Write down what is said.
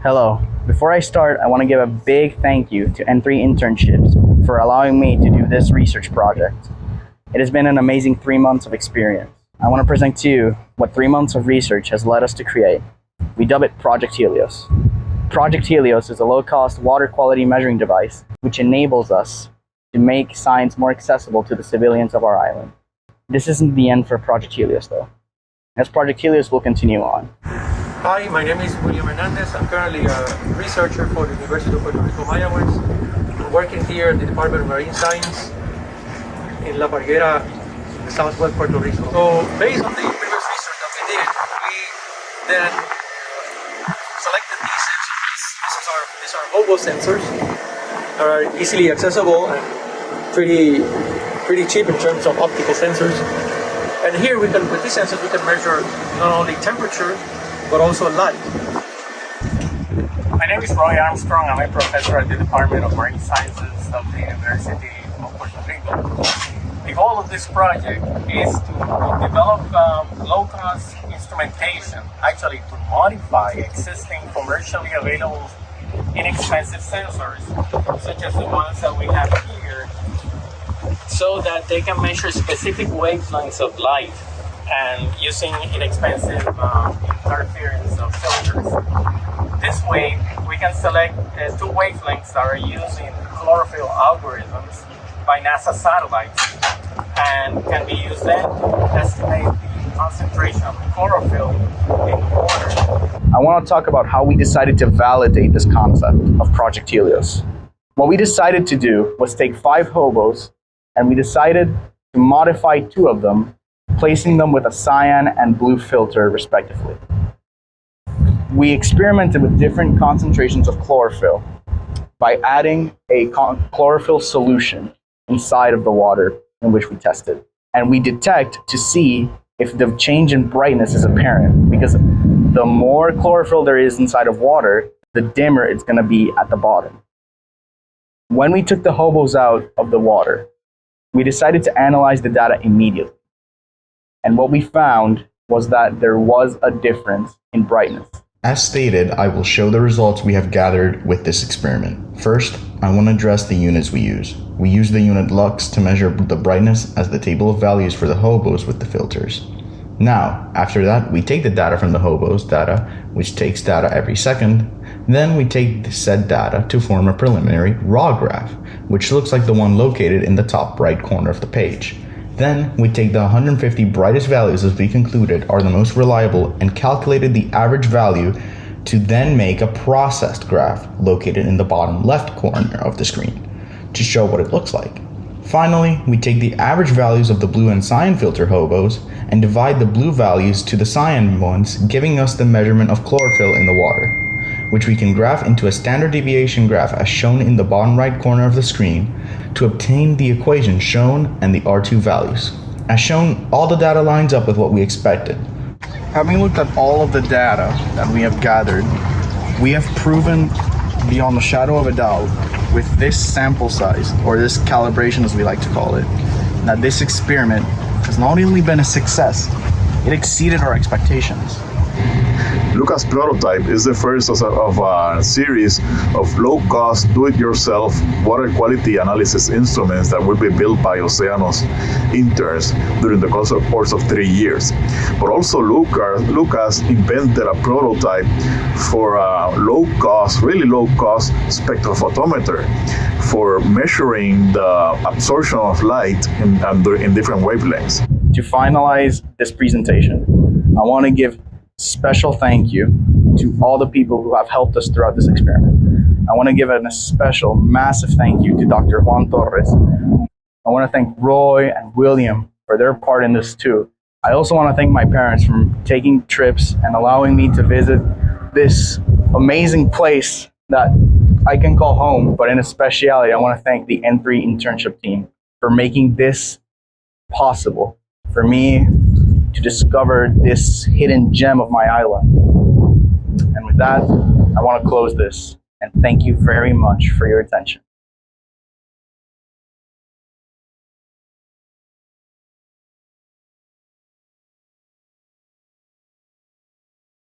Hello. Before I start, I want to give a big thank you to N3 Internships for allowing me to do this research project. It has been an amazing 3 months of experience. I want to present to you what 3 months of research has led us to create. We dub it Project Helios. Project Helios is a low-cost water quality measuring device which enables us to make science more accessible to the civilians of our island. This isn't the end for Project Helios though, as Project Helios will continue on. Hi, my name is William Hernandez. I'm currently a researcher for the University of Puerto Rico Mayagüez. I'm working here at the Department of Marine Science in La Parguera, southwest Puerto Rico. So based on the previous research that we did, we then selected these sensors. These are hobo sensors that are easily accessible and pretty cheap in terms of optical sensors. And here with these sensors we can measure not only temperature but also light. My name is Roy Armstrong. I'm a professor at the Department of Marine Sciences of the University of Puerto Rico. The goal of this project is to develop low-cost instrumentation, actually to modify existing commercially available inexpensive sensors, such as the ones that we have here, so that they can measure specific wavelengths of light and using inexpensive interference of filters. This way, we can select two wavelengths that are used in chlorophyll algorithms by NASA satellites and can be used then to estimate the concentration of chlorophyll in water. I want to talk about how we decided to validate this concept of Project Helios. What we decided to do was take 5 hobos and we decided to modify 2 of them, placing them with a cyan and blue filter respectively. We experimented with different concentrations of chlorophyll by adding a chlorophyll solution inside of the water in which we tested. And we detect to see if the change in brightness is apparent, because the more chlorophyll there is inside of water, the dimmer it's going to be at the bottom. When we took the hobos out of the water, we decided to analyze the data immediately. And what we found was that there was a difference in brightness. As stated, I will show the results we have gathered with this experiment. First, I want to address the units we use. We use the unit lux to measure the brightness as the table of values for the hobos with the filters. Now, after that, we take the data from the hobos data, which takes data every second. Then we take the said data to form a preliminary raw graph, which looks like the one located in the top right corner of the page. Then we take the 150 brightest values as we concluded are the most reliable and calculated the average value to then make a processed graph located in the bottom left corner of the screen to show what it looks like. Finally, we take the average values of the blue and cyan filter hobos and divide the blue values to the cyan ones, giving us the measurement of chlorophyll in the water, which we can graph into a standard deviation graph as shown in the bottom right corner of the screen to obtain the equation shown and the R2 values. As shown, all the data lines up with what we expected. Having looked at all of the data that we have gathered, we have proven beyond the shadow of a doubt with this sample size, or this calibration as we like to call it, that this experiment has not only been a success, it exceeded our expectations. Lucas prototype is the first of a series of low-cost, do-it-yourself water quality analysis instruments that will be built by Oceanos interns during the course of 3 years. But also Lucas invented a prototype for a really low-cost spectrophotometer for measuring the absorption of light in different wavelengths. To finalize this presentation, I want to give special thank you to all the people who have helped us throughout this experiment. I want to give a special, massive thank you to Dr. Juan Torres. I want to thank Roy and William for their part in this too. I also want to thank my parents for taking trips and allowing me to visit this amazing place that I can call home, but in a speciality, I want to thank the N3 internship team for making this possible for me to discover this hidden gem of my island. And with that, I want to close this and thank you very much for your attention.